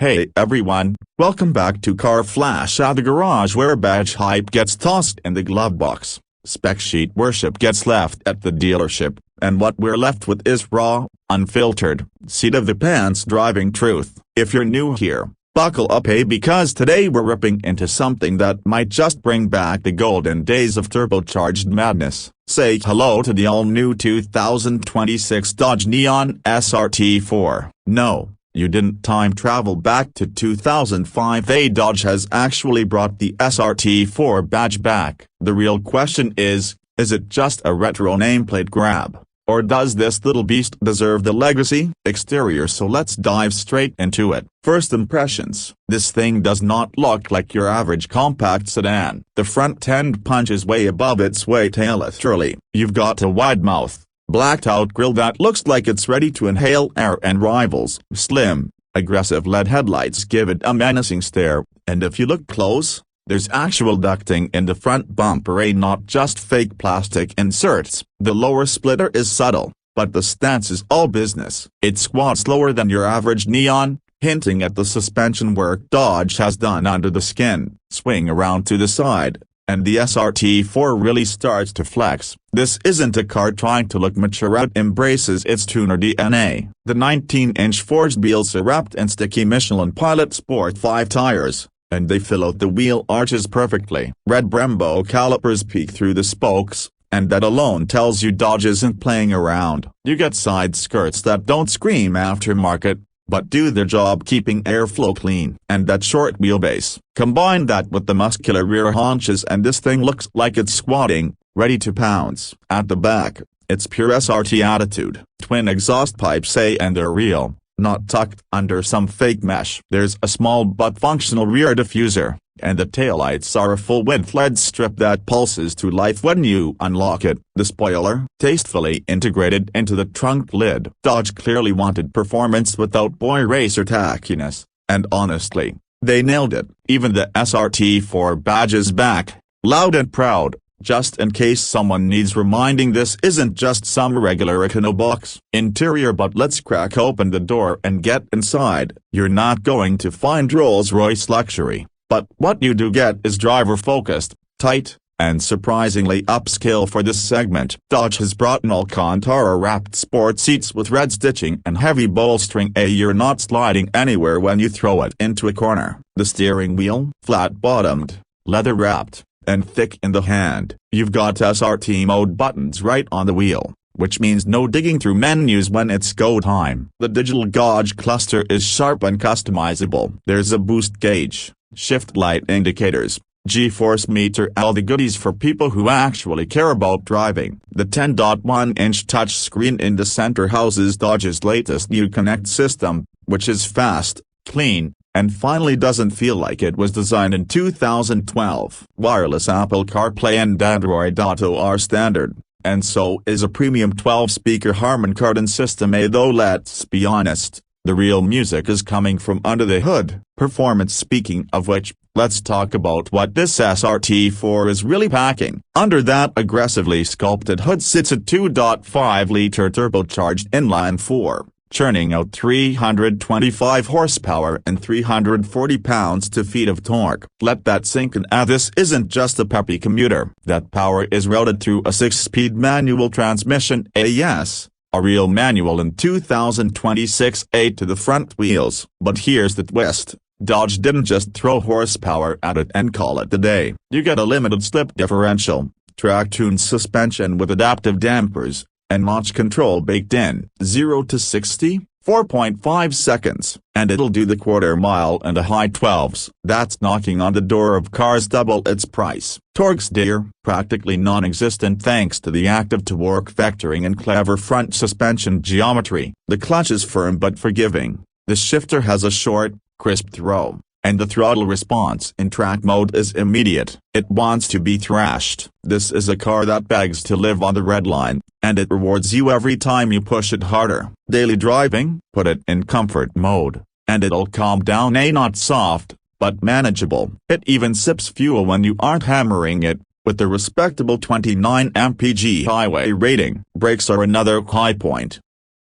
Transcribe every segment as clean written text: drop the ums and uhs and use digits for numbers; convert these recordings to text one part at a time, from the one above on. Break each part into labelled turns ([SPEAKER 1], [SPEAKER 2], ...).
[SPEAKER 1] Hey everyone, welcome back to Car Flash at the garage, where badge hype gets tossed in the glove box, spec sheet worship gets left at the dealership, and what we're left with is raw, unfiltered, seat of the pants driving truth. If you're new here, buckle up, because today we're ripping into something that might just bring back the golden days of turbocharged madness. Say hello to the all-new 2026 Dodge Neon SRT4. No, you didn't time travel back to 2005. Dodge has actually brought the SRT4 badge back. The real question is it just a retro nameplate grab? Or does this little beast deserve the legacy? Exterior. So let's dive straight into it. First impressions. This thing does not look like your average compact sedan. The front end punches way above its weight. Literally. You've got a wide mouth, blacked out grille that looks like it's ready to inhale air, and rivals. Slim, aggressive LED headlights give it a menacing stare, and if you look close, there's actual ducting in the front bumper, not just fake plastic inserts. The lower splitter is subtle, but the stance is all business. It squats lower than your average Neon, hinting at the suspension work Dodge has done under the skin. Swing around to the side, and the SRT4 really starts to flex. This isn't a car trying to look mature, it embraces its tuner DNA. The 19-inch forged wheels are wrapped in sticky Michelin Pilot Sport 5 tires, and they fill out the wheel arches perfectly. Red Brembo calipers peek through the spokes, and that alone tells you Dodge isn't playing around. You get side skirts that don't scream aftermarket, but do their job keeping airflow clean. And that short wheelbase. Combine that with the muscular rear haunches and this thing looks like it's squatting, ready to pounce. At the back, it's pure SRT attitude. Twin exhaust pipes, and they're real, not tucked under some fake mesh. There's a small but functional rear diffuser, and the taillights are a full-width LED strip that pulses to life when you unlock it. The spoiler, tastefully integrated into the trunk lid. Dodge clearly wanted performance without boy racer tackiness, and honestly, they nailed it. Even the SRT4 badge is back, loud and proud. Just in case someone needs reminding, this isn't just some regular Econo box. Interior. But let's crack open the door and get inside. You're not going to find Rolls-Royce luxury, but what you do get is driver-focused, tight, and surprisingly upscale for this segment. Dodge has brought in Alcantara-wrapped sport seats with red stitching and heavy bolstering. You're not sliding anywhere when you throw it into a corner. The steering wheel, flat-bottomed, leather-wrapped, and thick in the hand. You've got SRT mode buttons right on the wheel, which means no digging through menus when it's go time. The digital gauge cluster is sharp and customizable. There's a boost gauge, shift light indicators, G-force meter, all the goodies for people who actually care about driving. The 10.1-inch touchscreen in the center houses Dodge's latest Uconnect system, which is fast, clean, and finally doesn't feel like it was designed in 2012. Wireless Apple CarPlay and Android Auto are standard, and so is a premium 12-speaker Harman Kardon system. Though let's be honest, the real music is coming from under the hood. Performance. Speaking of which, let's talk about what this SRT4 is really packing. Under that aggressively sculpted hood sits a 2.5-liter turbocharged inline-4, churning out 325 horsepower and 340 pounds-feet of torque. Let that sink in. This isn't just a peppy commuter. That power is routed through a 6-speed manual transmission. Yes, a real manual in 2026. To the front wheels. But here's the twist. Dodge didn't just throw horsepower at it and call it a day. You get a limited slip differential, track-tuned suspension with adaptive dampers, and launch control baked in. 0 to 60, 4.5 seconds, and it'll do the quarter mile and a high 12s. That's knocking on the door of cars double its price. Torque's dear, practically non-existent thanks to the active-to-work vectoring and clever front suspension geometry. The clutch is firm but forgiving. The shifter has a short, crisp throw, and the throttle response in track mode is immediate. It wants to be thrashed. This is a car that begs to live on the red line, and it rewards you every time you push it harder. Daily driving? Put it in comfort mode, and it'll calm down. Not soft, but manageable. It even sips fuel when you aren't hammering it, with the respectable 29 mpg highway rating. Brakes are another high point.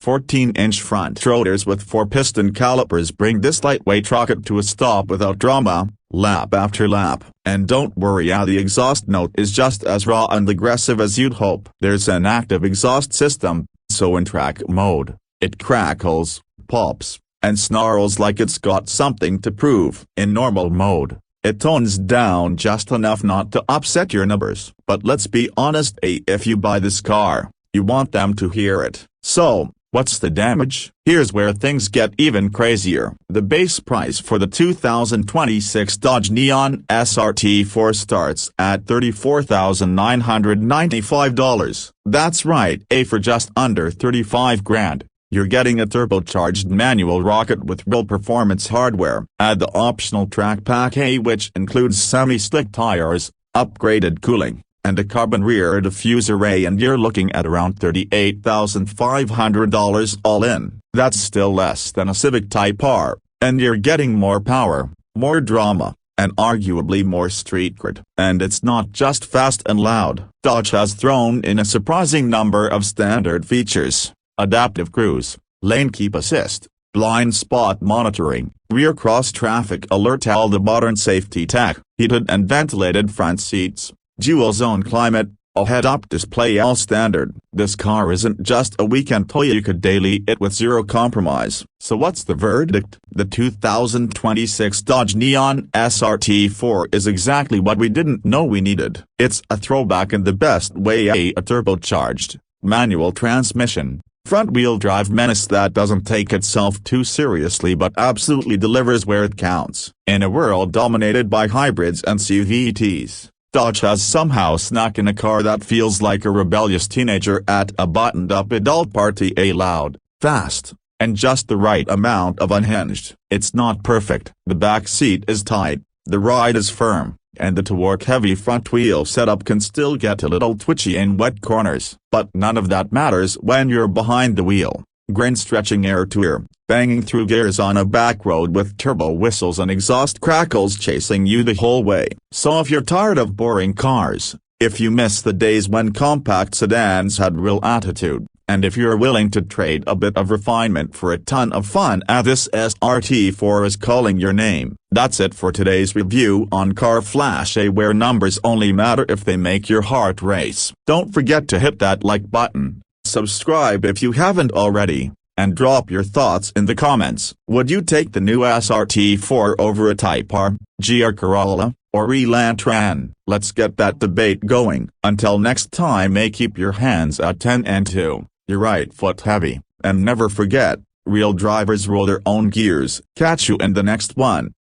[SPEAKER 1] 14-inch front rotors with 4-piston calipers bring this lightweight rocket to a stop without drama, lap after lap. And don't worry, the exhaust note is just as raw and aggressive as you'd hope. There's an active exhaust system, so in track mode, it crackles, pops, and snarls like it's got something to prove. In normal mode, it tones down just enough not to upset your neighbors. But let's be honest, if you buy this car, you want them to hear it. So, what's the damage? Here's where things get even crazier. The base price for the 2026 Dodge Neon SRT4 starts at $34,995. That's right, for just under 35 grand. You're getting a turbocharged manual rocket with real performance hardware. Add the optional track pack which includes semi-slick tires, upgraded cooling, and a carbon rear diffuser and you're looking at around $38,500 all in. That's still less than a Civic Type R, and you're getting more power, more drama, and arguably more street cred. And it's not just fast and loud. Dodge has thrown in a surprising number of standard features: adaptive cruise, lane keep assist, blind spot monitoring, rear cross traffic alert, all the modern safety tech, heated and ventilated front seats, dual zone climate, a head-up display, all standard. This car isn't just a weekend toy, you could daily it with zero compromise. So what's the verdict? The 2026 Dodge Neon SRT4 is exactly what we didn't know we needed. It's a throwback in the best way, a turbocharged, manual transmission, front-wheel drive menace that doesn't take itself too seriously but absolutely delivers where it counts. In a world dominated by hybrids and CVTs, Dodge has somehow snuck in a car that feels like a rebellious teenager at a buttoned-up adult party, loud, fast, and just the right amount of unhinged. It's not perfect. The back seat is tight, the ride is firm, and the torque-heavy front-wheel setup can still get a little twitchy in wet corners. But none of that matters when you're behind the wheel, grain stretching ear to ear, banging through gears on a back road with turbo whistles and exhaust crackles chasing you the whole way. So if you're tired of boring cars, if you miss the days when compact sedans had real attitude, and if you're willing to trade a bit of refinement for a ton of fun, this SRT4 is calling your name. That's it for today's review on Car Flash, where numbers only matter if they make your heart race. Don't forget to hit that like button, subscribe if you haven't already, and drop your thoughts in the comments. Would you take the new SRT4 over a Type R, G or Corolla, or Elantra? Let's get that debate going. Until next time, keep your hands at 10 and 2. Your right foot heavy, and never forget, real drivers roll their own gears. Catch you in the next one.